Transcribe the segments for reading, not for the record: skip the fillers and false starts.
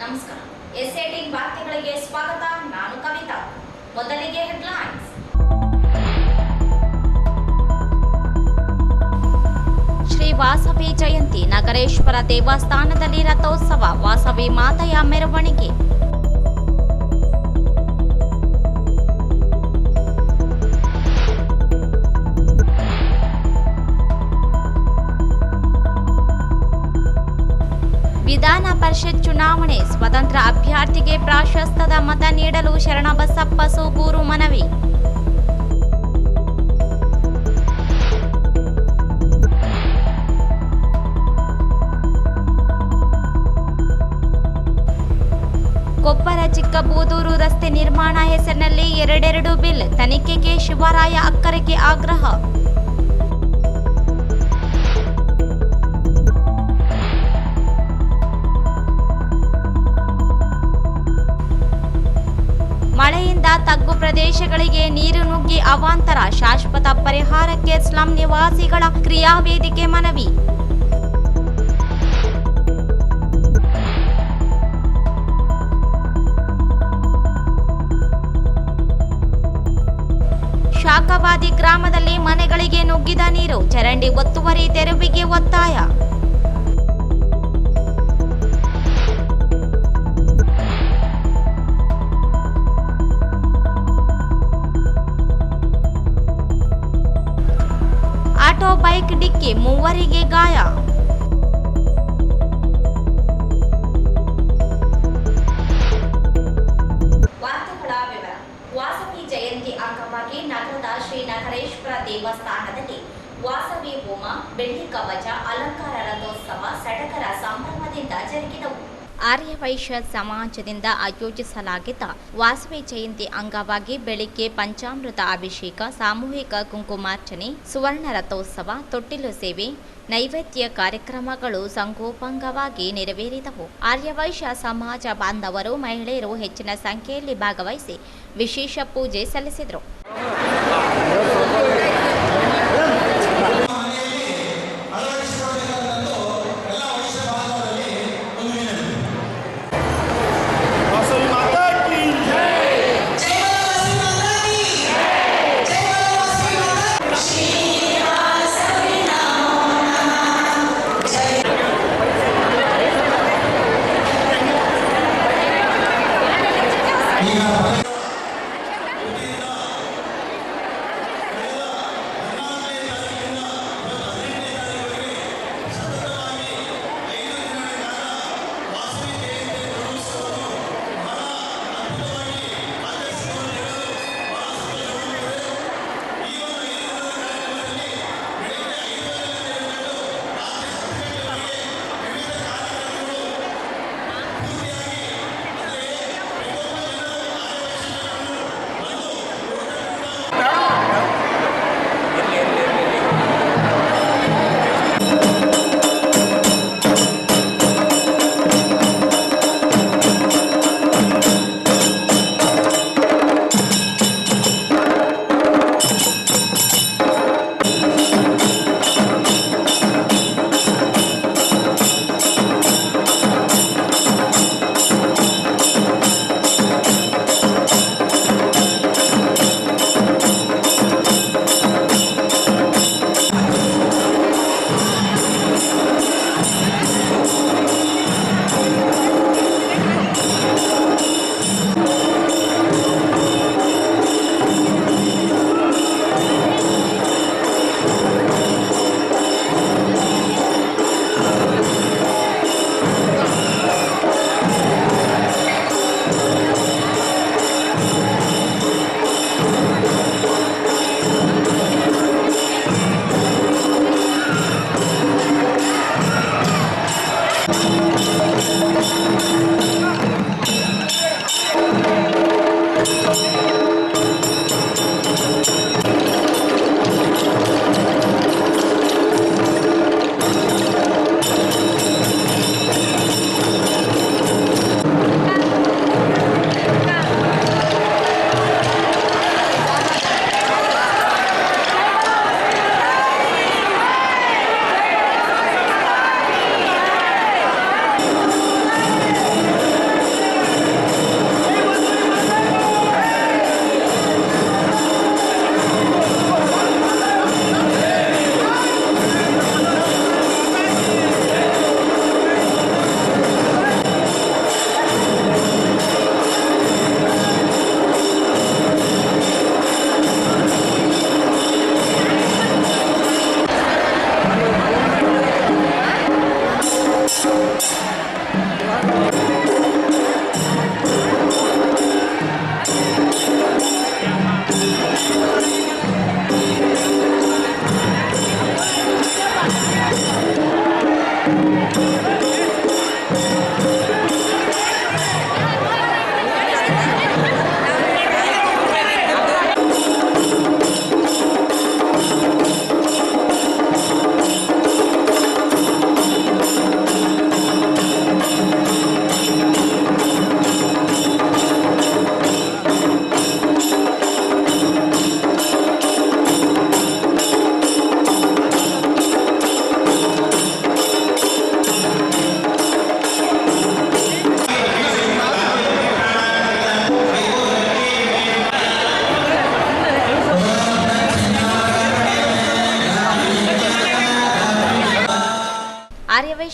ನಮಸ್ಕಾರ. ಎಸ್18 ವಾರ್ತೆಗಳಿಗೆ ಸ್ವಾಗತ. ನಾನು ಕವಿತಾ. ಮೊದಲಿಗೆ ಹೆಡ್ಲೈನ್ಸ್. ಶ್ರೀ ವಾಸವಿ ಜಯಂತಿ ನಗರೇಶ್ವರ ದೇವಸ್ಥಾನದಲ್ಲಿ ರಥೋತ್ಸವ, ವಾಸವಿ ಮಾತೆಯ ಮೆರವಣಿಗೆ. ವಿಧಾನ ಪರಿಷತ್ ಚುನಾವಣೆ ಸ್ವತಂತ್ರ ಅಭ್ಯರ್ಥಿಗೆ ಪ್ರಾಶಸ್ತ್ಯದ ಮತ ನೀಡಲು ಶರಣಬಸಪ್ಪ ಸೂಗೂರು ಮನವಿ. ಕೊಪ್ಪರ ಚಿಕ್ಕಬೂದೂರು ರಸ್ತೆ ನಿರ್ಮಾಣ ಹೆಸರಿನಲ್ಲಿ ಎರಡೆರಡು ಬಿಲ್, ತನಿಖೆಗೆ ಶಿವರಾಯ ಅಕ್ಕರೆಗೆ ಆಗ್ರಹ. ಮಳೆಯಿಂದ ತಗ್ಗು ಪ್ರದೇಶಗಳಿಗೆ ನೀರು ನುಗ್ಗಿ ಅವಾಂತರ, ಶಾಶ್ವತ ಪರಿಹಾರಕ್ಕೆ ಸ್ಲಂ ನಿವಾಸಿಗಳ ಕ್ರಿಯಾವೇದಿಕೆ ಮನವಿ. ಶಾಖವಾದಿ ಗ್ರಾಮದಲ್ಲಿ ಮನೆಗಳಿಗೆ ನುಗ್ಗಿದ ನೀರು, ಚರಂಡಿ ಒತ್ತುವರಿ ತೆರವಿಗೆ ಒತ್ತಾಯ. ಆಟೋ ಬೈಕ್ ಡಿಕ್ಕಿ, ಮೂವರಿಗೆ ಗಾಯ. ವಾರ್ತೆಗಳ ವಿವರ. ವಾಸವಿ ಜಯಂತಿ ಅಂಗವಾಗಿ ನಗರದ ಶ್ರೀ ನಗರೇಶ್ವರ ದೇವಸ್ಥಾನದಲ್ಲಿ ವಾಸವಿ ಹೋಮ, ಬೆಳ್ಳಿ ಕವಚ, ಅಲಂಕಾರ ರಥೋತ್ಸವ ಸಡಗರ ಸಂಭ್ರಮದಿಂದ ಜರುಗಿದವು. ಆರ್ಯವೈಶ್ಯ ಸಮಾಜದಿಂದ ಆಯೋಜಿಸಲಾಗಿದ್ದ ವಾಸವಿ ಜಯಂತಿ ಅಂಗವಾಗಿ ಬೆಳಿಗ್ಗೆ ಪಂಚಾಮೃತ ಅಭಿಷೇಕ, ಸಾಮೂಹಿಕ ಕುಂಕುಮಾರ್ಚನೆ, ಸುವರ್ಣ ರಥೋತ್ಸವ, ತೊಟ್ಟಿಲು ಸೇವೆ, ನೈವೇದ್ಯ ಕಾರ್ಯಕ್ರಮಗಳು ಸಂಗೋಪಂಗವಾಗಿ ನೆರವೇರಿದವು. ಆರ್ಯವೈಶ್ಯ ಸಮಾಜ ಬಾಂಧವರು, ಮಹಿಳೆಯರು ಹೆಚ್ಚಿನ ಸಂಖ್ಯೆಯಲ್ಲಿ ಭಾಗವಹಿಸಿ ವಿಶೇಷ ಪೂಜೆ ಸಲ್ಲಿಸಿದರು.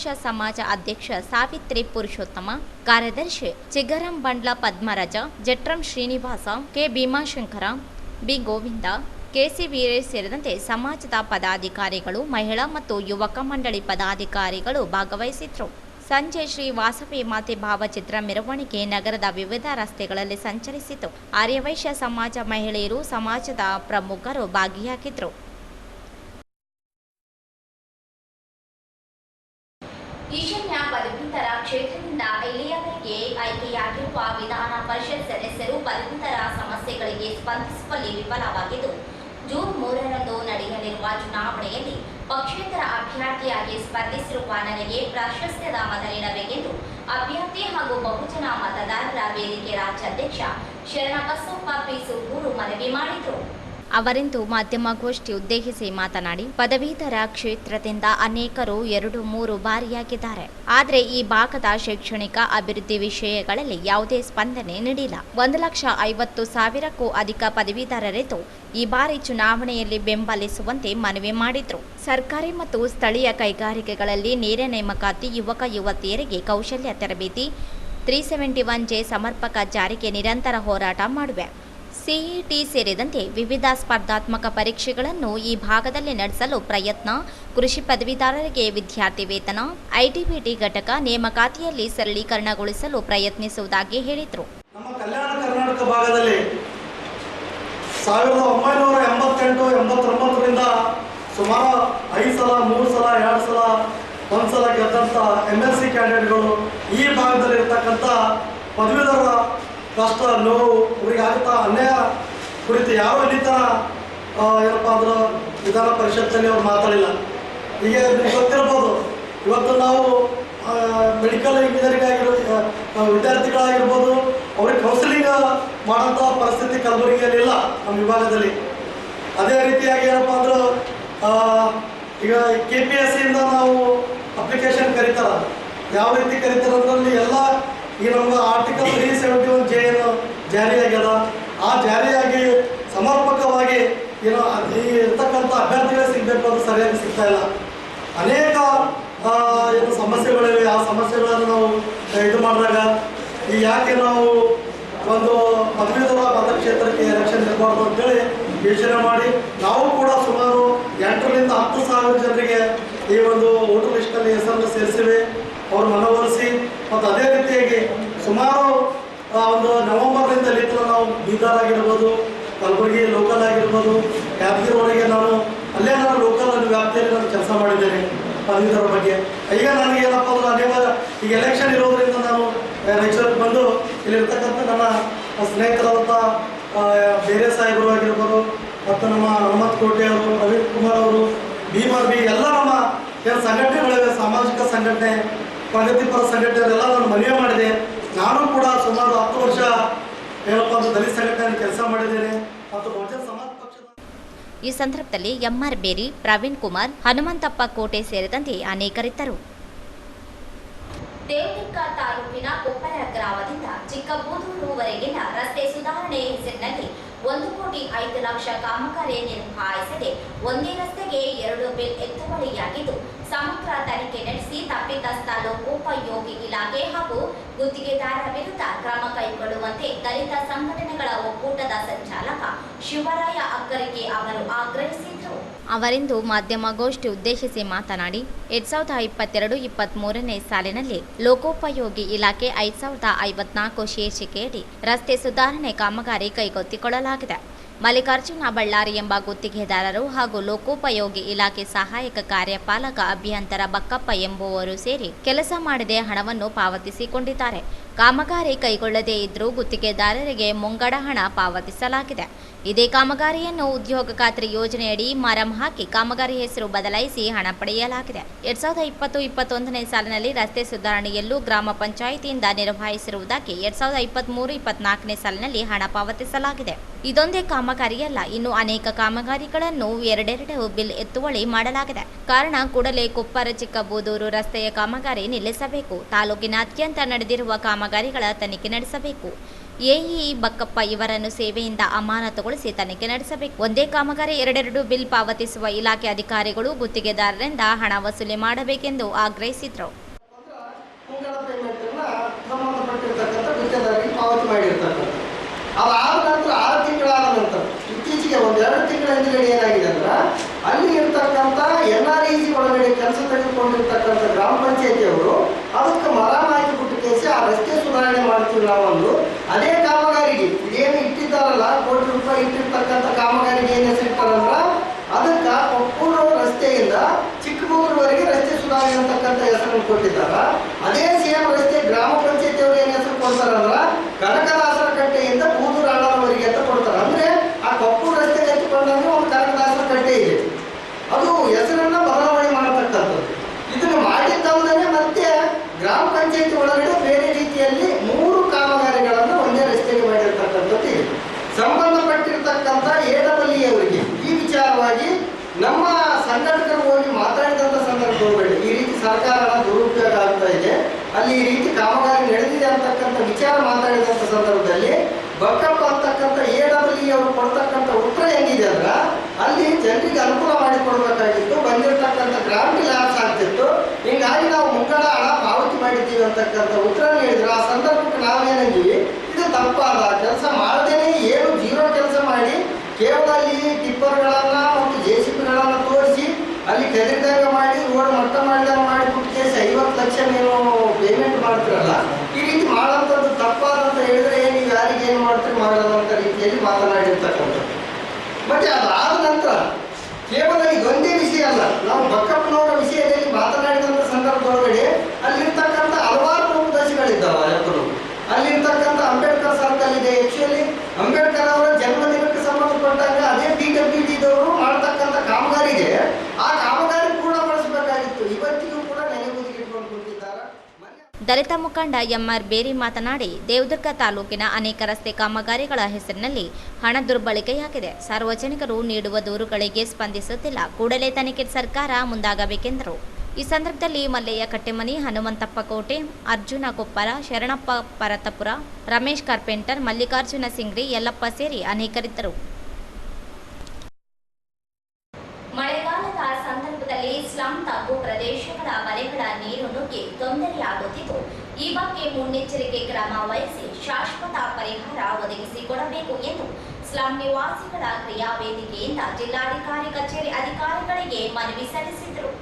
ಆರ್ಯವೈಶ್ಯ ಸಮಾಜ ಅಧ್ಯಕ್ಷ ಸಾವಿತ್ರಿ ಪುರುಷೋತ್ತಮ, ಕಾರ್ಯದರ್ಶಿ Chigaram Bandla Padmaraja, Jatram Srinivasa, K Bhimashankara, B Govinda, KC Veeresh ಸೇರಿದಂತೆ ಸಮಾಜದ ಪದಾಧಿಕಾರಿಗಳು, ಮಹಿಳಾ ಮತ್ತು ಯುವಕ ಮಂಡಳಿ ಪದಾಧಿಕಾರಿಗಳು ಭಾಗವಹಿಸಿದ್ರು. ಸಂಜೆ ಶ್ರೀ ವಾಸವಿ ಮಾತೆ ಭಾವಚಿತ್ರ ಮೆರವಣಿಗೆ ನಗರದ ವಿವಿಧ ರಸ್ತೆಗಳಲ್ಲಿ ಸಂಚರಿಸಿತು. ಆರ್ಯವೈಶ್ಯ ಸಮಾಜ ಮಹಿಳೆಯರು, ಸಮಾಜದ ಪ್ರಮುಖರು ಭಾಗಿಯಾಗಿದ್ದರು. ಈಶಾನ್ಯ ಪದವೀಧರ ಕ್ಷೇತ್ರದಿಂದ ಇಲ್ಲಿಯವರೆಗೆ ಆಯ್ಕೆಯಾಗಿರುವ ವಿಧಾನ ಪರಿಷತ್ ಸದಸ್ಯರು ಪದವೀಧರ ಸಮಸ್ಯೆಗಳಿಗೆ ಸ್ಪಂದಿಸುವಲ್ಲಿ ವಿಫಲವಾಗಿದ್ದು, ಜೂನ್ 3ರಂದು ನಡೆಯಲಿರುವ ಚುನಾವಣೆಯಲ್ಲಿ ಪಕ್ಷೇತರ ಅಭ್ಯರ್ಥಿಯಾಗಿ ಸ್ಪರ್ಧಿಸಿರುವ ನನಗೆ ಪ್ರಾಶಸ್ತ್ಯದ ಮತ ನೀಡಬೇಕೆಂದು ಅಭ್ಯರ್ಥಿ ಹಾಗೂ ಬಹುಜನ ಮತದಾರರ ವೇದಿಕೆ ರಾಜ್ಯಾಧ್ಯಕ್ಷ ಶರಣಬಸಪ್ಪ ಪಿ ಸುಗೂರು ಮನವಿ ಮಾಡಿದರು. ಅವರಿಂದು ಮಾಧ್ಯಮಗೋಷ್ಠಿ ಉದ್ದೇಶಿಸಿ ಮಾತನಾಡಿ, ಪದವೀಧರ ಕ್ಷೇತ್ರದಿಂದ ಅನೇಕರು 2-3 ಬಾರಿಯಾಗಿದ್ದಾರೆ. ಆದರೆ ಈ ಭಾಗದ ಶೈಕ್ಷಣಿಕ ಅಭಿವೃದ್ಧಿ ವಿಷಯಗಳಲ್ಲಿ ಯಾವುದೇ ಸ್ಪಂದನೆ ನೀಡಿಲ್ಲ. 1,50,000ಕ್ಕೂ ಅಧಿಕ ಪದವೀಧರರಿದ್ದು ಈ ಬಾರಿ ಚುನಾವಣೆಯಲ್ಲಿ ಬೆಂಬಲಿಸುವಂತೆ ಮನವಿ ಮಾಡಿದ್ರು. ಸರ್ಕಾರಿ ಮತ್ತು ಸ್ಥಳೀಯ ಕೈಗಾರಿಕೆಗಳಲ್ಲಿ ನೇರ ನೇಮಕಾತಿ, ಯುವಕ ಯುವತಿಯರಿಗೆ ಕೌಶಲ್ಯ ತರಬೇತಿ, 371J ಸಮರ್ಪಕ ಜಾರಿಗೆ ನಿರಂತರ ಹೋರಾಟ ಮಾಡುವೆ. ಸಿಇಟಿ ಸೇರಿದಂತೆ ವಿವಿಧ ಸ್ಪರ್ಧಾತ್ಮಕ ಪರೀಕ್ಷೆಗಳನ್ನು ಈ ಭಾಗದಲ್ಲಿ ನಡೆಸಲು ಪ್ರಯತ್ನ. ಕೃಷಿ ಪದವೀಧರರಿಗೆ ವಿದ್ಯಾರ್ಥಿ ವೇತನ, ಐಟಿಬಿಟಿ ಘಟಕ ನೇಮಕಾತಿಯಲ್ಲಿ ಸರಳೀಕರಣಗೊಳಿಸಲು ಪ್ರಯತ್ನಿಸುವುದಾಗಿ ಹೇಳಿದರು. ನಮ್ಮ ಕಲ್ಯಾಣ ಕರ್ನಾಟಕ ಭಾಗದಲ್ಲಿ 1988-89ರಿಂದ ಸುಮಾರು 5 ಸಲ, 3 ಸಲ, 2 ಸಲ, 1 ಸಲ ಗೆದ್ದಂಥ MLC ಕ್ಯಾಂಡಿಡೇಟ್ಗಳು ಈ ಭಾಗದಲ್ಲಿ ಇರ್ತಕ್ಕಂಥ ಪದವೀಧರ ಕಷ್ಟ, ನೋವು, ಅವರಿಗೆ ಆಗುತ್ತಾ ಅನ್ಯಾಯ ಕುರಿತು ಯಾವ ರೀತಿ ಏನಪ್ಪ ಅಂದ್ರೆ ವಿಧಾನ ಪರಿಷತ್ತಲ್ಲಿ ಅವ್ರು ಮಾತಾಡಿಲ್ಲ. ಈಗ ನಿಮ್ಗೆ ಗೊತ್ತಿರ್ಬೋದು, ಇವತ್ತು ನಾವು ಮೆಡಿಕಲ್ ಇಂಜಿನಿಯರಿಂಗ್ ವಿದ್ಯಾರ್ಥಿಗಳಾಗಿರ್ಬೋದು, ಅವ್ರಿಗೆ ಕೌನ್ಸಿಲಿಂಗ್ ಮಾಡೋಂಥ ಪರಿಸ್ಥಿತಿ ಕಲಬುರಗಿಯಲ್ಲಿ ಇಲ್ಲ ನಮ್ಮ ವಿಭಾಗದಲ್ಲಿ. ಅದೇ ರೀತಿಯಾಗಿ ಏನಪ್ಪ ಅಂದ್ರೆ ಈಗ KPSCಯಿಂದ ನಾವು ಅಪ್ಲಿಕೇಶನ್ ಕರೀತಾರೆ. ಯಾವ ರೀತಿ ಕರೀತಾರೆ ಅದರಲ್ಲಿ ಎಲ್ಲ ಈಗ ನಮ್ಮ ಆರ್ಟಿಕಲ್ 371J ಏನು ಜಾರಿಯಾಗ್ಯದ, ಆ ಜಾರಿಯಾಗಿ ಸಮರ್ಪಕವಾಗಿ ಏನೋ ಈ ಇರ್ತಕ್ಕಂಥ ಅಭ್ಯರ್ಥಿಗಳೇ ಸಿಗಬೇಕು ಅದು ಸರಿಯಾಗಿ ಸಿಗ್ತಾ ಇಲ್ಲ. ಅನೇಕ ಏನು ಸಮಸ್ಯೆಗಳಿವೆ. ಆ ಸಮಸ್ಯೆಗಳನ್ನು ನಾವು ಇದು ಮಾಡಿದಾಗ ಈ ಯಾಕೆ ನಾವು ಒಂದು ಪದವೀಧರ ಮತಕ್ಷೇತ್ರಕ್ಕೆ ಎಲೆಕ್ಷನ್ ಇರಬಾರ್ದು ಅಂತೇಳಿ ಯೋಚನೆ ಮಾಡಿ ನಾವು ಕೂಡ ಸುಮಾರು 8ರಿಂದ 10,000 ಜನರಿಗೆ ಈ ಒಂದು ವೋಟರ್ ಲಿಸ್ಟಲ್ಲಿ ಹೆಸರನ್ನು ಸೇರಿಸಿವೆ. ಅವರು ಮನವೊಲಿಸಿ ಮತ್ತು ಅದೇ ರೀತಿಯಾಗಿ ಸುಮಾರು ಒಂದು ನವೆಂಬರ್ನಿಂದ ಇಲ್ಲಿಂದ ನಾವು ಬೀದರ್ ಆಗಿರ್ಬೋದು, ಕಲಬುರಗಿ ಲೋಕಲ್ ಆಗಿರ್ಬೋದು, ಯಾದಗಿರಿವರೆಗೆ ನಾನು ಅಲ್ಲೇ ನಾನು ಲೋಕಲ್ ವ್ಯಾಪ್ತಿಯಲ್ಲಿ ನಾನು ಕೆಲಸ ಮಾಡಿದ್ದೇನೆ ಪದವೀಧರ ಬಗ್ಗೆ. ಈಗ ನನಗೆ ಏನಪ್ಪ ಅಂದ್ರೆ ಅನಿವಾರ್ಯ ಈಗ ಎಲೆಕ್ಷನ್ ಇರೋದ್ರಿಂದ ನಾನು ರಾಯಚೂರಿಗೆ ಬಂದು ಇಲ್ಲಿರ್ತಕ್ಕಂಥ ನನ್ನ ಸ್ನೇಹಿತರಾದಂಥ ಬೇರೆ ಸಾಹೇಬರು ಆಗಿರ್ಬೋದು, ಮತ್ತು ನಮ್ಮ ಹನುಮಂತ ಕೋಟೆ ಅವರು, ರವೀಂದ್ರ ಕುಮಾರ್ ಅವರು, BMRB ಎಲ್ಲ ನಮ್ಮ ಏನು ಸಂಘಟನೆಗಳಿವೆ, ಸಾಮಾಜಿಕ ಸಂಘಟನೆ, ಪ್ರಗತಿಪರ ಸಂಘಟನೆಯವರೆಲ್ಲ ನಾನು ಮನವಿ ಮಾಡಿದೆ. ನಾನು ಕೂಡ ಸುಮಾರು 10 ವರ್ಷ ಏನಪ್ಪ ಅಂದ್ರೆ ದಲಿತ ಸಂಘಟನೆಯಲ್ಲಿ ಕೆಲಸ ಮಾಡಿದ್ದೇನೆ ಮತ್ತು ಬಹುಜನ ಸಮಾಜ ಪಕ್ಷದ. ಈ ಸಂದರ್ಭದಲ್ಲಿ MR ಬೇರಿ, ಪ್ರವೀಣ್ ಕುಮಾರ್, ಹನುಮಂತಪ್ಪ ಕೋಟೆ ಸೇರಿದಂತೆ ಅನೇಕರಿದ್ದರು. ದೇವದುರ್ಗ ತಾಲೂಕಿನ ಕೊಪ್ಪರ ಗ್ರಾಮದಿಂದ ಚಿಕ್ಕಬೂದೂರುವರೆಗಿನ ರಸ್ತೆ ಸುಧಾರಣೆ ಹೆಸರಿನಲ್ಲಿ 1,05,00,000 ಕಾಮಗಾರಿ ನಿರ್ವಹಿಸದೆ ಒಂದೇ ರಸ್ತೆಗೆ 2 ಬಿಲ್ ಎತ್ತುವರಿಯಾಗಿದ್ದು, ಸಮಗ್ರ ತನಿಖೆ ನಡೆಸಿ ತಪ್ಪಿತಸ್ಥ ಲೋಕೋಪಯೋಗಿ ಇಲಾಖೆ ಹಾಗೂ ಗುತ್ತಿಗೆದಾರರ ವಿರುದ್ಧ ಕ್ರಮ ಕೈಗೊಳ್ಳುವಂತೆ ದಲಿತ ಸಂಘಟನೆಗಳ ಒಕ್ಕೂಟದ ಸಂಚಾಲಕ ಶಿವರಾಯ ಅಕ್ಕರಿಗೆ ಅವರು ಆಗ್ರಹಿಸಿದರು. ಅವರಿಂದು ಮಾಧ್ಯಮಗೋಷ್ಠಿ ಉದ್ದೇಶಿಸಿ ಮಾತನಾಡಿ, 2022-23ನೇ ಸಾಲಿನಲ್ಲಿ ಲೋಕೋಪಯೋಗಿ ಇಲಾಖೆ 5,054 ಶೀರ್ಷಿಕೆಯಡಿ ರಸ್ತೆ ಸುಧಾರಣೆ ಕಾಮಗಾರಿ ಕೈಗೆತ್ತಿಕೊಳ್ಳಲಾಗಿದೆ. ಮಲ್ಲಿಕಾರ್ಜುನ ಬಳ್ಳಾರಿ ಎಂಬ ಗುತ್ತಿಗೆದಾರರು ಹಾಗೂ ಲೋಕೋಪಯೋಗಿ ಇಲಾಖೆ ಸಹಾಯಕ ಕಾರ್ಯಪಾಲಕ ಅಭಿಯಂತರ ಬಕ್ಕಪ್ಪ ಎಂಬುವರು ಸೇರಿ ಕೆಲಸ ಮಾಡದೆ ಹಣವನ್ನು ಪಾವತಿಸಿಕೊಂಡಿದ್ದಾರೆ. ಕಾಮಗಾರಿ ಕೈಗೊಳ್ಳದೇ ಇದ್ದರೂ ಗುತ್ತಿಗೆದಾರರಿಗೆ ಮುಂಗಡ ಹಣ ಪಾವತಿಸಲಾಗಿದೆ. ಇದೇ ಕಾಮಗಾರಿಯನ್ನು ಉದ್ಯೋಗ ಖಾತ್ರಿ ಯೋಜನೆಯಡಿ ಮರಂ ಹಾಕಿ ಕಾಮಗಾರಿ ಹೆಸರು ಬದಲಾಯಿಸಿ ಹಣ ಪಡೆಯಲಾಗಿದೆ. 2020-21ನೇ ಸಾಲಿನಲ್ಲಿ ರಸ್ತೆ ಸುಧಾರಣೆಯಲ್ಲೂ ಗ್ರಾಮ ಪಂಚಾಯಿತಿಯಿಂದ ನಿರ್ವಹಿಸಿರುವುದಾಗಿ 2023-24ನೇ ಸಾಲಿನಲ್ಲಿ ಹಣ ಪಾವತಿಸಲಾಗಿದೆ. ಇದೊಂದೇ ಕಾಮಗಾರಿಯಲ್ಲ, ಇನ್ನು ಅನೇಕ ಕಾಮಗಾರಿಗಳನ್ನು 2 ಬಿಲ್ ಎತ್ತುವಳಿ ಮಾಡಲಾಗಿದೆ. ಕಾರಣ ಕೂಡಲೇ ಕೊಪ್ಪರ ಚಿಕ್ಕಬೂದೂರು ರಸ್ತೆಯ ಕಾಮಗಾರಿ ನಿಲ್ಲಿಸಬೇಕು. ತಾಲೂಕಿನಾದ್ಯಂತ ನಡೆದಿರುವ ಕಾಮಗಾರಿಗಳ ತನಿಖೆ ನಡೆಸಬೇಕು. ಎಇಇ ಬಕ್ಕಪ್ಪ ಇವರನ್ನು ಸೇವೆಯಿಂದ ಅಮಾನತುಗೊಳಿಸಿ ತನಿಖೆ ನಡೆಸಬೇಕು. ಒಂದೇ ಕಾಮಗಾರಿ ಎರಡೆರಡು ಬಿಲ್ ಪಾವತಿಸುವ ಇಲಾಖೆ ಅಧಿಕಾರಿಗಳು ಗುತ್ತಿಗೆದಾರರಿಂದ ಹಣ ವಸೂಲಿ ಮಾಡಬೇಕೆಂದು ಆಗ್ರಹಿಸಿದರು. ಅದಾದ ನಂತರ 6 ತಿಂಗಳಾದ ನಂತರ ಇತ್ತೀಚೆಗೆ 1-2 ತಿಂಗಳ ಹಿಂದುಗಡೆ ಏನಾಗಿದೆ ಅಂದ್ರೆ ಅಲ್ಲಿ ಇರ್ತಕ್ಕಂಥ NREG ಒಳಗಡೆ ಕೆಲಸ ತೆಗೆದುಕೊಂಡಿರ್ತಕ್ಕಂಥ ಗ್ರಾಮ ಪಂಚಾಯತಿಯವರು ಅದಕ್ಕೆ ಮರಾಮ ಹಾಕಿಬಿಟ್ಟು ಕೇಸಿ ಆ ರಸ್ತೆ ಸುಧಾರಣೆ ಮಾಡ್ತೀವಿ ನಾವೊಂದು ಅದೇ ಕಾಮಗಾರಿಗೆ ಇದೇನು ಇಟ್ಟಿದ್ದಾರಲ್ಲ ಕೋಟಿ ರೂಪಾಯಿ ಇಟ್ಟಿರ್ತಕ್ಕಂಥ ಕಾಮಗಾರಿಗೆ ಏನು ಹೆಸರಿಟ್ಟಾರಂದ್ರೆ ಅದಕ್ಕೆ ಕೊಪ್ಪೂರು ರಸ್ತೆಯಿಂದ ಚಿಕ್ಕಮಗಳೂರುವರೆಗೆ ರಸ್ತೆ ಸುಧಾರಣೆ ಅಂತಕ್ಕಂಥ ಹೆಸರನ್ನು ಕೊಟ್ಟಿದ್ದಾರ. ಅದೇ ಸೇಮ್ ರಸ್ತೆ ಗ್ರಾಮ ಪಂಚಾಯತಿಯವರು ಏನು ಹೆಸರು ಕೊಡ್ತಾರಂದ್ರೆ ಕನಕದಾಸರ ಕಟ್ಟೆಯಿಂದ ಬೂದೂರಾಳವರೆಗೆ ಅಂತ ಕೊಡ್ತಾರೆ. ಅಂದ್ರೆ ಆ ಕೊಪ್ಪೂರು ರಸ್ತೆಗೆ ಎತ್ತುಕೊಂಡಂಗೆ ಒಂದು ಕನಕದಾಸರ ಕಟ್ಟೆ ಇದೆ, ಅದು ಹೆಸರನ್ನ ಬದಲಾವಣೆ ಮಾಡತಕ್ಕಂಥದ್ದು. ಇದನ್ನು ಮಾಡಿದ್ದಲ್ಲದೆ ಮತ್ತೆ ಗ್ರಾಮ ಪಂಚಾಯತಿ ಒಳಗಡೆ ಬೇರೆ ರೀತಿಯಲ್ಲಿ 3 ಕಾಮಗಾರಿಗಳನ್ನು ಒಂದೇ ರಸ್ತೆಗೆ ಮಾಡಿರ್ತಕ್ಕಂಥದ್ದು ಇದೆ. ಸಂಬಂಧಪಟ್ಟಿರ್ತಕ್ಕಂಥ AEE ಅವರಿಗೆ ಈ ವಿಚಾರವಾಗಿ ನಮ್ಮ ಸಂಘಟಕರು ಹೋಗಿ ಮಾತಾಡಿದಂಥ ಸಂದರ್ಭದಲ್ಲಿ ಈ ರೀತಿ ಸರ್ಕಾರ ದುರುಪಯೋಗ ಆಗ್ತಾ ಇದೆ, ಅಲ್ಲಿ ಈ ರೀತಿ ಕಾಮಗಾರಿ ನಡೆದಿದೆ ಅಂತಕ್ಕಂಥ ವಿಚಾರ ಮಾತಾಡಿದಂಥ ಸಂದರ್ಭದಲ್ಲಿ ಬಕ್ಕಪ್ಪ ಅಂತಕ್ಕಂಥ AEE ಅವರು ಕೊಡ್ತಕ್ಕಂಥ ಉತ್ತರ ಏನಿದೆ ಅಂದ್ರೆ ಅಲ್ಲಿ ಜನರಿಗೆ ಅನುಕೂಲ ಮಾಡಿಕೊಡ್ಬೇಕಾಗಿತ್ತು, ಬಂದಿರತಕ್ಕಂಥ ಗ್ರಾಂಟ್ ಲ್ಯಾಬ್ಸ್ ಆಗ್ತಿತ್ತು, ಹೀಗಾಗಿ ನಾವು ಮುಂಗಡ ಹಣ ಪಾವತಿ ಮಾಡಿದ್ದೀವಿ ಅಂತಕ್ಕಂಥ ಉತ್ತರ ನೀಡಿದ್ರು. ಆ ಸಂದರ್ಭಕ್ಕೆ ನಾವೇನಿದ್ದೀವಿ ಇದು ತಪ್ಪಾದ ಕೆಲಸ ಮಾಡದೇನೆ ಏನು ಜೀರೋ ಕೆಲಸ ಮಾಡಿ ಕೇವಲ ಅಲ್ಲಿ ಟಿಪ್ಪರ್ಗಳನ್ನ ಮತ್ತು JCBಗಳನ್ನ ತೋರಿಸಿ ಅಲ್ಲಿ ಕೆದರಿದಾಗ ಮಾಡಿ ರೋಡ್ ಮಟ್ಟ ಮಾಡಿದಾಗ ಮಾಡಿಬಿಟ್ಟು ಕೇಸಿ 50 ಲಕ್ಷ ನೀವು ಪೇಮೆಂಟ್ ಮಾಡ್ತಿರಲ್ಲ, ಈ ರೀತಿ ಮಾಡೋಂಥದ್ದು ತಪ್ಪಾದಂತ ಹೇಳಿದ್ರೆ ನೀವು ಯಾರಿಗೆ ಏನು ಮಾಡ್ತೀರಿ ಮಾಡೋದಂಥ ರೀತಿಯಲ್ಲಿ ಮಾತನಾಡಿರ್ತಕ್ಕಂಥದ್ದು. ಮತ್ತೆ ಅದಾದ ನಂತರ ಕೇವಲ ಇದೊಂದೇ ವಿಷಯ ಅಲ್ಲ, ನಾವು ಬಕ್ಕಪ್ಪನವರ ವಿಷಯದಲ್ಲಿ ಮಾತನಾಡಿದಂಥ ಸಂದರ್ಭದೊಳಗಡೆ ಅಲ್ಲಿರ್ತಕ್ಕಂಥ ಹಲವಾರು ರೂಪದರ್ಶಿಗಳಿದ್ದಾವೆ. ಅಲ್ಲಿರ್ತಕ್ಕಂಥ ಅಂಬೇಡ್ಕರ್ ಸರ್ಕಲ್ ಇದೆ. ಆಕ್ಚುಲಿ ಅಂಬೇಡ್ಕರ್ ಅವರ ಜನ್ಮದಿನಕ್ಕೆ ಸಂಬಂಧಪಟ್ಟಾಗ ಅದೇ PWDದವರು ಮಾಡ್ತಕ್ಕಂಥ ಕಾಮಗಾರಿ ಇದೆ, ಆ ಕಾಮಗಾರಿ ಪೂರ್ಣಗೊಳಿಸಬೇಕಾಗಿತ್ತು. ಇವತ್ತಿಗೂ ಕೂಡ ನೆನೆಗುದಿಗಿಟ್ಕೊಂಡು ಕೂತಿದ್ದಾರೆ. ದಲಿತ ಮುಖಂಡ MR ಬೇರಿ ಮಾತನಾಡಿ, ದೇವದುರ್ಗ ತಾಲೂಕಿನ ಅನೇಕ ರಸ್ತೆ ಕಾಮಗಾರಿಗಳ ಹೆಸರಿನಲ್ಲಿ ಹಣ ದುರ್ಬಳಕೆಯಾಗಿದೆ. ಸಾರ್ವಜನಿಕರು ನೀಡುವ ದೂರುಗಳಿಗೆ ಸ್ಪಂದಿಸುತ್ತಿಲ್ಲ. ಕೂಡಲೇ ತನಿಖೆ ಸರ್ಕಾರ ಮುಂದಾಗಬೇಕೆಂದರು. ಈ ಸಂದರ್ಭದಲ್ಲಿ ಮಲ್ಲಯ್ಯ ಕಟ್ಟೆಮನಿ, ಹನುಮಂತಪ್ಪ ಕೋಟೆ, ಅರ್ಜುನ ಕೊಪ್ಪರ, ಶರಣಪ್ಪ ಪರತಪುರ, ರಮೇಶ್ ಕಾರ್ಪೆಂಟರ್, ಮಲ್ಲಿಕಾರ್ಜುನ ಸಿಂಗ್ರಿ, ಯಲ್ಲಪ್ಪ ಸೇರಿ ಅನೇಕರಿದ್ದರು. ಮಳೆಗಾಲದ ಸಂದರ್ಭದಲ್ಲಿ ಸ್ಲಂ ತಗ್ಗು ಪ್ರದೇಶಗಳ ಮನೆಗಳ ನೀರು ನುಗ್ಗಿ ತೊಂದರೆಯಾಗುತ್ತಿದ್ದು, ಈ ಬಗ್ಗೆ ಮುನ್ನೆಚ್ಚರಿಕೆ ಕ್ರಮ ವಹಿಸಿ ಶಾಶ್ವತ ಪರಿಹಾರ ಒದಗಿಸಿಕೊಡಬೇಕು ಎಂದು ಸ್ಲಂ ನಿವಾಸಿಗಳ ಕ್ರಿಯಾ ವೇದಿಕೆಯಿಂದ ಜಿಲ್ಲಾಧಿಕಾರಿ ಕಚೇರಿ ಅಧಿಕಾರಿಗಳಿಗೆ ಮನವಿ ಸಲ್ಲಿಸಿದರು.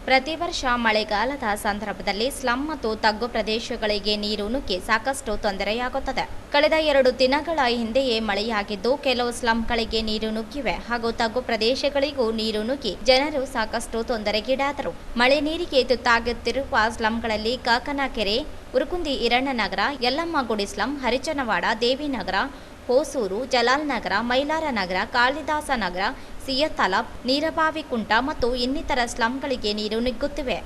ಪ್ರತಿ ವರ್ಷ ಮಳೆಗಾಲದ ಸಂದರ್ಭದಲ್ಲಿ ಸ್ಲಂ ಮತ್ತು ತಗ್ಗು ಪ್ರದೇಶಗಳಿಗೆ ನೀರು ನುಗ್ಗಿ ಸಾಕಷ್ಟು ತೊಂದರೆಯಾಗುತ್ತದೆ. ಕಳೆದ 2 ದಿನಗಳ ಹಿಂದೆಯೇ ಮಳೆಯಾಗಿದ್ದು ಕೆಲವು ಸ್ಲಂಗಳಿಗೆ ನೀರು ನುಗ್ಗಿವೆ ಹಾಗೂ ತಗ್ಗು ಪ್ರದೇಶಗಳಿಗೂ ನೀರು ನುಗ್ಗಿ ಜನರು ಸಾಕಷ್ಟು ತೊಂದರೆಗೀಡಾದರು. ಮಳೆ ನೀರಿಗೆ ತುತ್ತಾಗುತ್ತಿರುವ ಸ್ಲಂಗಳಲ್ಲಿ ಕಾಕನಕೆರೆ, ಉರುಕುಂದಿ ಈರಣ್ಣನಗರ, ಯಲ್ಲಮ್ಮಗುಡಿ ಸ್ಲಂ, ಹರಿಚನವಾಡ, ದೇವಿನಗರ, ಹೊಸೂರು, ಜಲಾಲ್ ನಗರ, ಮೈಲಾರ ನಗರ, ಕಾಳಿದಾಸ ನಗರ, ಸಿಯತಲಾಬ್, ನೀರಬಾವಿಕುಂಟ ಮತ್ತು ಇನ್ನಿತರ ಸ್ಲಂಗಳಿಗೆ ನೀರು ನುಗ್ಗುತ್ತಿವೆ.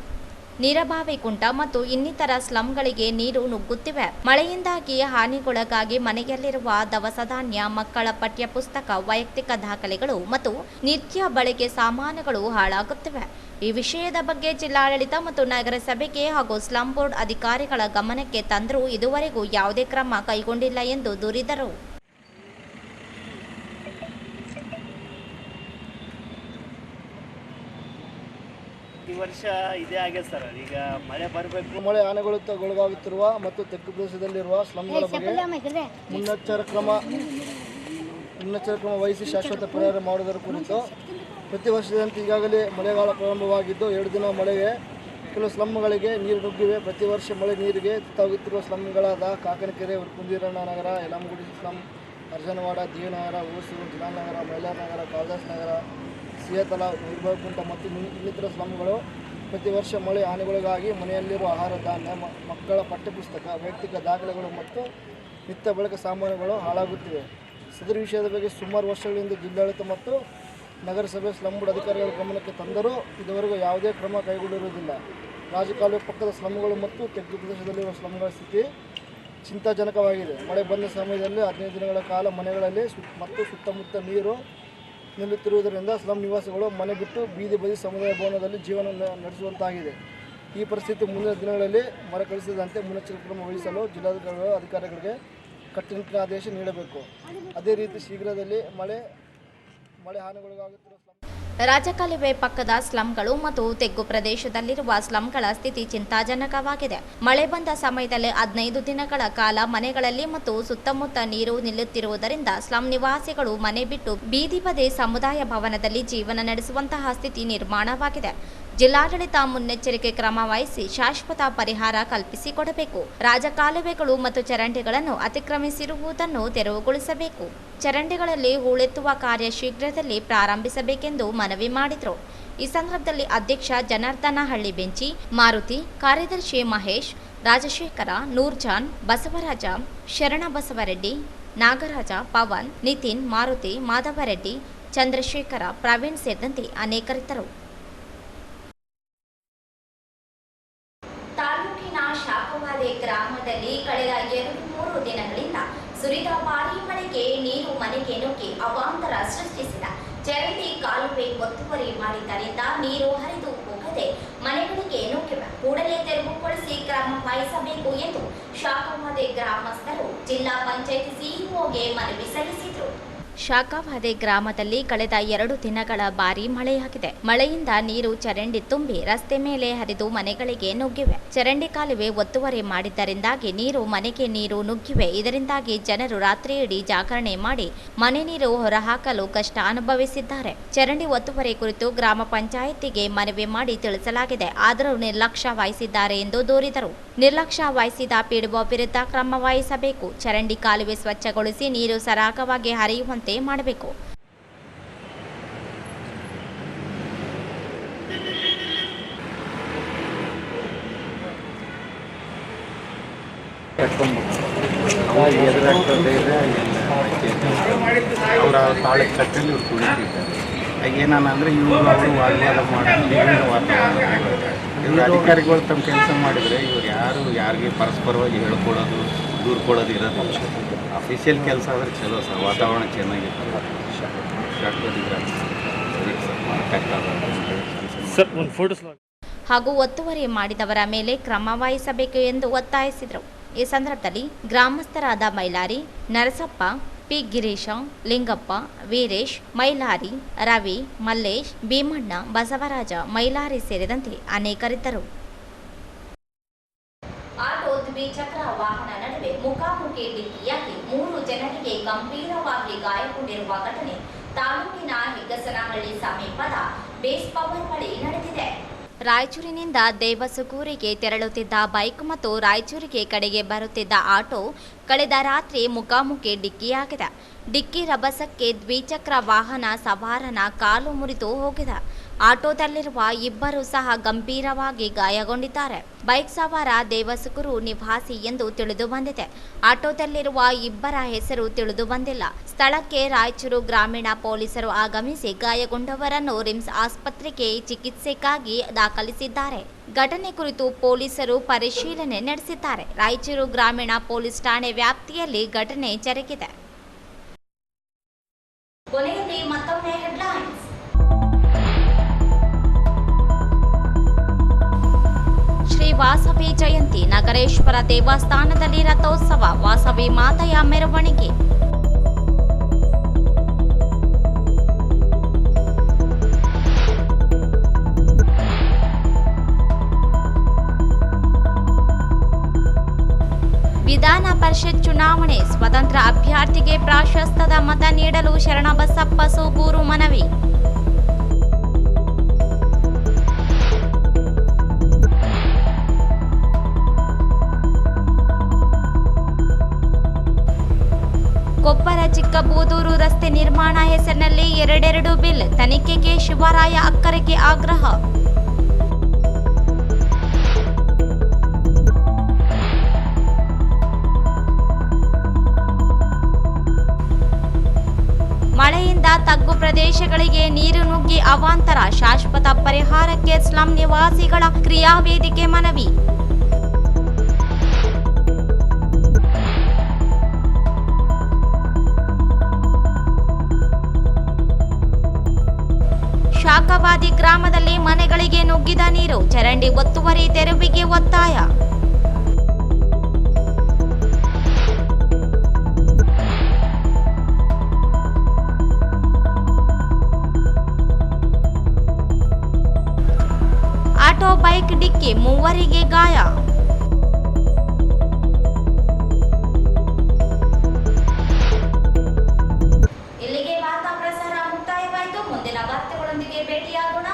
ಮಳೆಯಿಂದಾಗಿ ಹಾನಿಗೊಳಗಾಗಿ ಮನೆಯಲ್ಲಿರುವ ದವಸ ಧಾನ್ಯ, ಮಕ್ಕಳ ಪಠ್ಯ ಪುಸ್ತಕ, ವೈಯಕ್ತಿಕ ದಾಖಲೆಗಳು ಮತ್ತು ನಿತ್ಯ ಬಳಕೆ ಸಾಮಾನುಗಳು ಹಾಳಾಗುತ್ತಿವೆ. ಈ ವಿಷಯದ ಬಗ್ಗೆ ಜಿಲ್ಲಾಡಳಿತ ಮತ್ತು ನಗರಸಭೆಗೆ ಹಾಗೂ ಸ್ಲಂ ಬೋರ್ಡ್ ಅಧಿಕಾರಿಗಳ ಗಮನಕ್ಕೆ ತಂದರೂ ಇದುವರೆಗೂ ಯಾವುದೇ ಕ್ರಮ ಕೈಗೊಂಡಿಲ್ಲ ಎಂದು ದೂರಿದರು. ಈ ವರ್ಷ ಇದೇ ಆಗಿದೆ ಸರ್. ಈಗ ಮಳೆ ಬರಬೇಕು. ಮಳೆ ಹಾನಿಗೊಳಗಾಗುತ್ತಿರುವ ಮತ್ತು ತಗ್ಗು ಪ್ರದೇಶದಲ್ಲಿರುವ ಸ್ಲಂಗಳ ಬಗ್ಗೆ ಮುನ್ನೆಚ್ಚರಿಕೆ ಕ್ರಮ ವಹಿಸಿ ಶಾಶ್ವತ ಪರಿಹಾರ ಮಾಡುವುದರ ಕುರಿತು ಪ್ರತಿ ವರ್ಷದಂತೆ ಈಗಾಗಲೇ ಮಳೆಗಾಲ ಪ್ರಾರಂಭವಾಗಿದ್ದು 2 ದಿನ ಮಳೆಗೆ ಕೆಲವು ಸ್ಲಂಗಳಿಗೆ ನೀರು ನುಗ್ಗಿವೆ. ಪ್ರತಿ ವರ್ಷ ಮಳೆ ನೀರಿಗೆ ತುತ್ತಾಗುತ್ತಿರುವ ಸ್ಲಂಗಳಾದ ಕಾಕನಕೆರೆ, ಉರುಕುಂದಿರಣ್ಣ ನಗರ, ಯಲ್ಲಮ್ಮಗುಡಿ ಸ್ಲಂ, ಅರ್ಜನವಾಡ, ದೇವಿನಗರ, ಹೊಸೂರು, ಜಲಾಲ್ ನಗರ, ಮೈಲಾರ ನಗರ, ಕಾಳಿದಾಸ ನಗರ, ಸಿಯತಲಾಬ್, ನೀರಬಾವಿಕುಂಟ ಮತ್ತು ಇನ್ನಿತರ ಸ್ಲಂಗಳು ಪ್ರತಿ ವರ್ಷ ಮಳೆ ಹಾನಿಗೊಳಗಾಗಿ ಮನೆಯಲ್ಲಿರುವ ಆಹಾರ ಧಾನ್ಯ, ಮಕ್ಕಳ ಪಠ್ಯಪುಸ್ತಕ, ವೈಯಕ್ತಿಕ ದಾಖಲೆಗಳು ಮತ್ತು ನಿತ್ಯ ಬಳಕೆ ಸಾಮಾನುಗಳು ಹಾಳಾಗುತ್ತಿವೆ. ಸದರಿ ವಿಷಯದ ಬಗ್ಗೆ ಸುಮಾರು ವರ್ಷಗಳಿಂದ ಜಿಲ್ಲಾಡಳಿತ ಮತ್ತು ನಗರಸಭೆ ಸ್ಲಂ ಬೋರ್ಡ್ ಅಧಿಕಾರಿಗಳ ಗಮನಕ್ಕೆ ತಂದರೂ ಇದುವರೆಗೂ ಯಾವುದೇ ಕ್ರಮ ಕೈಗೊಂಡಿರುವುದಿಲ್ಲ. ರಾಜಕಾಲುವೆ ಪಕ್ಕದ ಸ್ಲಂಗಳು ಮತ್ತು ತಗ್ಗು ಪ್ರದೇಶದಲ್ಲಿರುವ ಸ್ಲಂಗಳ ಸ್ಥಿತಿ ಚಿಂತಾಜನಕವಾಗಿದೆ. ಮಳೆ ಬಂದ ಸಮಯದಲ್ಲಿ 15 ದಿನಗಳ ಕಾಲ ಮನೆಗಳಲ್ಲಿ ಮತ್ತು ಸುತ್ತಮುತ್ತ ನೀರು ನಿಲ್ಲುತ್ತಿರುವುದರಿಂದ ಸ್ಲಂ ನಿವಾಸಿಗಳು ಮನೆ ಬಿಟ್ಟು ಬೀದಿ ಬದಿ ಸಮುದಾಯ ಭವನದಲ್ಲಿ ಜೀವನ ನಡೆಸುವಂತಾಗಿದೆ. ಈ ಪರಿಸ್ಥಿತಿ ಮುಂದಿನ ದಿನಗಳಲ್ಲಿ ಮರುಕಳಿಸದಂತೆ ಮುನ್ನೆಚ್ಚರಿಕೆ ಕ್ರಮ ವಹಿಸಲು ಜಿಲ್ಲಾಧಿಕಾರಿಗಳಿಗೆ ಕಟ್ಟುನಿಟ್ಟಿನ ಆದೇಶ ನೀಡಬೇಕು. ಅದೇ ರೀತಿ ಶೀಘ್ರದಲ್ಲಿ ಮಳೆ ಹಾನಿಗೊಳಗಾಗುತ್ತಿರುವ ರಾಜಕಾಲುವೆ ಪಕ್ಕದ ಸ್ಲಂಗಳು ಮತ್ತು ತೆಗ್ಗು ಪ್ರದೇಶದಲ್ಲಿರುವ ಸ್ಲಂಗಳ ಸ್ಥಿತಿ ಚಿಂತಾಜನಕವಾಗಿದೆ. ಮಳೆ ಬಂದ ಸಮಯದಲ್ಲಿ 15 ದಿನಗಳ ಕಾಲ ಮನೆಗಳಲ್ಲಿ ಮತ್ತು ಸುತ್ತಮುತ್ತ ನೀರು ನಿಲ್ಲುತ್ತಿರುವುದರಿಂದ ಸ್ಲಂ ನಿವಾಸಿಗಳು ಮನೆ ಬಿಟ್ಟು ಬೀದಿ ಬದಿ ಸಮುದಾಯ ಭವನದಲ್ಲಿ ಜೀವನ ನಡೆಸುವಂತಹ ಸ್ಥಿತಿ ನಿರ್ಮಾಣವಾಗಿದೆ. ಜಿಲ್ಲಾಡಳಿತ ಮುನ್ನೆಚ್ಚರಿಕೆ ಕ್ರಮ ವಹಿಸಿ ಶಾಶ್ವತ ಪರಿಹಾರ ಕಲ್ಪಿಸಿಕೊಡಬೇಕು. ರಾಜಕಾಲುವೆಗಳು ಮತ್ತು ಚರಂಡಿಗಳನ್ನು ಅತಿಕ್ರಮಿಸಿರುವುದನ್ನು ತೆರವುಗೊಳಿಸಬೇಕು. ಚರಂಡಿಗಳಲ್ಲಿ ಹೂಳೆತ್ತುವ ಕಾರ್ಯ ಶೀಘ್ರದಲ್ಲಿ ಪ್ರಾರಂಭಿಸಬೇಕೆಂದು ಮನವಿ ಮಾಡಿದರು. ಈ ಸಂದರ್ಭದಲ್ಲಿ ಅಧ್ಯಕ್ಷ ಜನಾರ್ದನ ಹಳ್ಳಿ ಬೆಂಚಿ, ಮಾರುತಿ, ಕಾರ್ಯದರ್ಶಿ ಮಹೇಶ್, ರಾಜಶೇಖರ, ನೂರ್ಜಾನ್, ಬಸವರಾಜ, ಶರಣ ಬಸವರೆಡ್ಡಿ, ನಾಗರಾಜ, ಪವನ್, ನಿತಿನ್, ಮಾರುತಿ, ಮಾಧವರೆಡ್ಡಿ, ಚಂದ್ರಶೇಖರ, ಪ್ರವೀಣ್ ಸೇರಿದಂತೆ ಅನೇಕರಿದ್ದರು. ತಾಲೂಕಿನ ಶಾಖವಾದೆ ಗ್ರಾಮದಲ್ಲಿ ಕಳೆದ 2-3 ದಿನಗಳಿಂದ ಸುರಿದ ಭಾರೀ ಮಳೆಗೆ ನೀರು ಮನೆಗೆ ನುಗ್ಗಿ ಅವಾಂತರ ಸೃಷ್ಟಿಸಿದ ಚರಂಡಿ ಕಾಲುವೆ ಒತ್ತುವರಿ ಮಾಡಿದ್ದರಿಂದ ನೀರು ಹರಿದು ಹೋಗದೆ ಮನೆಗಳಿಗೆ ನುಗ್ಗಿವೆ. ಕೂಡಲೇ ತೆರವುಗೊಳಿಸಿ ಕ್ರಮ ವಹಿಸಬೇಕು ಎಂದು ಶಾಖವಾದೆ ಗ್ರಾಮಸ್ಥರು ಜಿಲ್ಲಾ ಪಂಚಾಯತ್ ಸಿಇಒಗೆ ಮನವಿ ಸಲ್ಲಿಸಿದರು. ಶಾಖವಾದೆ ಗ್ರಾಮದಲ್ಲಿ ಕಳೆದ 2 ದಿನಗಳ ಭಾರೀ ಮಳೆಯಾಗಿದೆ. ಮಳೆಯಿಂದ ನೀರು ಚರಂಡಿ ತುಂಬಿ ರಸ್ತೆ ಮೇಲೆ ಹರಿದು ಮನೆಗಳಿಗೆ ನುಗ್ಗಿವೆ. ಚರಂಡಿ ಕಾಲುವೆ ಒತ್ತುವರಿ ಮಾಡಿದ್ದರಿಂದಾಗಿ ಮನೆಗೆ ನೀರು ನುಗ್ಗಿವೆ. ಇದರಿಂದಾಗಿ ಜನರು ರಾತ್ರಿಯಿಡೀ ಜಾಗರಣೆ ಮಾಡಿ ಮನೆ ನೀರು ಹೊರಹಾಕಲು ಕಷ್ಟ ಅನುಭವಿಸಿದ್ದಾರೆ. ಚರಂಡಿ ಒತ್ತುವರಿ ಕುರಿತು ಗ್ರಾಮ ಪಂಚಾಯಿತಿಗೆ ಮನವಿ ಮಾಡಿ ತಿಳಿಸಲಾಗಿದೆ. ಆದರೂ ನಿರ್ಲಕ್ಷ್ಯ ವಹಿಸಿದ್ದಾರೆ ಎಂದು ದೂರಿದರು. ನಿರ್ಲಕ್ಷ್ಯ ವಹಿಸಿದ ಪಿಡಿಒ ವಿರುದ್ಧ ಕ್ರಮ ವಹಿಸಬೇಕು. ಚರಂಡಿ ಕಾಲುವೆ ಸ್ವಚ್ಛಗೊಳಿಸಿ ನೀರು ಸರಾಗವಾಗಿ ಹರಿಯುವಂತೆ ಮಾಡಬೇಕು. ಅವರ ತಾಳಕ್ಕೆ ಕಟ್ಟಲ್ಲಿ ಇವ್ರು ಕುಳಿತಿದ್ದಾರೆ. ಏನಂದರೆ ಇವರು ಅವರು ವಾಗ್ವಾದ ಮಾಡಿ ವಾತಾವರಣ ಇವರು ಅಧಿಕಾರಿಗಳು ತಮ್ಮ ಕೆಲಸ ಮಾಡಿದರೆ ಇವ್ರು ಯಾರಿಗೆ ಪರಸ್ಪರವಾಗಿ ಹೇಳ್ಕೊಡೋದು ದೂರ ಕೊಡೋದು ಇರೋದಿಲ್ಲ. ಅಫಿಷಿಯಲ್ ಕೆಲಸ ಆದರೆ ಚಲೋ ಸರ್, ವಾತಾವರಣ ಚೆನ್ನಾಗಿರ್ತದೆ. ಹಾಗೂ ಒತ್ತುವರಿ ಮಾಡಿದವರ ಮೇಲೆ ಕ್ರಮ ವಹಿಸಬೇಕು ಎಂದು ಒತ್ತಾಯಿಸಿದರು. ಈ ಸಂದರ್ಭದಲ್ಲಿ ಗ್ರಾಮಸ್ಥರಾದ ಮೈಲಾರಿ, ನರಸಪ್ಪ, ಪಿ ಗಿರೀಶ, ಲಿಂಗಪ್ಪ, ವೀರೇಶ್, ಮೈಲಾರಿ, ರವಿ, ಮಲ್ಲೇಶ್, ಭೀಮಣ್ಣ, ಬಸವರಾಜ, ಮೈಲಾರಿ ಸೇರಿದಂತೆ ಅನೇಕರಿದ್ದರು. ಆಟೋ ದ್ವಿಚಕ್ರ ವಾಹನ ನಡುವೆ ಮುಖಾಮುಖಿ ಡಿಕ್ಕಿಯಾಗಿ 3 ಜನರಿಗೆ ಗಂಭೀರವಾಗಿ ಗಾಯಗೊಂಡಿರುವ ಘಟನೆ ತಾಲೂಕಿನ ಹೆಗ್ಗಸನಹಳ್ಳಿ ಸಮೀಪದ ಬೇಸ್ ಪವರ್ ಬಳಿ ನಡೆದಿದೆ. ರಾಯಚೂರಿನಿಂದ ದೇವಸುಗೂರಿಗೆ ತೆರಳುತ್ತಿದ್ದ ಬೈಕ್ ಮತ್ತು ರಾಯಚೂರಿಗೆ ಕಡೆಗೆ ಬರುತ್ತಿದ್ದ ಆಟೋ ಕಳೆದ ರಾತ್ರಿ ಮುಖಾಮುಖಿ ಡಿಕ್ಕಿಯಾಗಿದೆ. ಡಿಕ್ಕಿ ರಭಸಕ್ಕೆ ದ್ವಿಚಕ್ರ ವಾಹನ ಸವಾರನ ಕಾಲು ಮುರಿದು ಹೋಗಿದೆ. ಆಟೋದಲ್ಲಿರುವ ಇಬ್ಬರು ಸಹ ಗಂಭೀರವಾಗಿ ಗಾಯಗೊಂಡಿದ್ದಾರೆ. ಬೈಕ್ ಸವಾರ ದೇವಸುಗೂರು ನಿವಾಸಿ ಎಂದು ತಿಳಿದು ಬಂದಿದೆ. ಆಟೋದಲ್ಲಿರುವ ಇಬ್ಬರ ಹೆಸರು ತಿಳಿದು ಬಂದಿಲ್ಲ. ಸ್ಥಳಕ್ಕೆ ರಾಯಚೂರು ಗ್ರಾಮೀಣ ಪೊಲೀಸರು ಆಗಮಿಸಿ ಗಾಯಗೊಂಡವರನ್ನು ರಿಮ್ಸ್ ಆಸ್ಪತ್ರೆಗೆ ಚಿಕಿತ್ಸೆಗಾಗಿ ದಾಖಲಿಸಿದ್ದಾರೆ. ಘಟನೆ ಕುರಿತು ಪೊಲೀಸರು ಪರಿಶೀಲನೆ ನಡೆಸಿದ್ದಾರೆ. ರಾಯಚೂರು ಗ್ರಾಮೀಣ ಪೊಲೀಸ್ ಠಾಣೆ ವ್ಯಾಪ್ತಿಯಲ್ಲಿ ಘಟನೆ ಜರುಗಿದೆ. ಕೊನೆಯಲ್ಲಿ ಮತ್ತೊಮ್ಮೆ ಹೆಡ್ಲೈನ್ಸ್. ಶ್ರೀ ವಾಸವಿ ಜಯಂತಿ, ನಗರೇಶ್ವರ ದೇವಸ್ಥಾನದಲ್ಲಿ ರಥೋತ್ಸವ, ವಾಸವಿ ಮಾತೆಯ ಮೆರವಣಿಗೆ. ವಿಧಾನ ಪರಿಷತ್ ಚುನಾವಣೆ, ಸ್ವತಂತ್ರ ಅಭ್ಯರ್ಥಿಗೆ ಪ್ರಾಶಸ್ತ್ಯದ ಮತ ನೀಡಲು ಶರಣಬಸಪ್ಪ ಸೂಗೂರು ಮನವಿ. ಕೊಪ್ಪರ ಚಿಕ್ಕಬೂದೂರು ರಸ್ತೆ ನಿರ್ಮಾಣ ಹೆಸರಿನಲ್ಲಿ 2 ಬಿಲ್, ತನಿಖೆಗೆ ಶಿವರಾಯ ಅಕ್ಕರೆಗೆ ಆಗ್ರಹ. ಮಳೆಯಿಂದ ತಗ್ಗು ಪ್ರದೇಶಗಳಿಗೆ ನೀರು ನುಗ್ಗಿ ಅವಾಂತರ, ಶಾಶ್ವತ ಪರಿಹಾರಕ್ಕೆ ಸ್ಲಂ ನಿವಾಸಿಗಳ ಕ್ರಿಯಾವೇದಿಕೆ ಮನವಿ. ಶಾಖವಾದಿ ಗ್ರಾಮದಲ್ಲಿ ಮನೆಗಳಿಗೆ ನುಗ್ಗಿದ ನೀರು, ಚರಂಡಿ ಒತ್ತುವರಿ ತೆರವಿಗೆ ಒತ್ತಾಯ. ಬೈಕ್ ಡಿಕ್ಕಿ, ಮೂವರಿಗೆ ಗಾಯ. ಇಲ್ಲಿಗೆ ವಾರ್ತಾ ಪ್ರಸಾರ ಮುಕ್ತಾಯವಾಯಿತು. ಮುಂದಿನ ವಾರ್ತೆಗಳೊಂದಿಗೆ ಭೇಟಿಯಾಗೋಣ.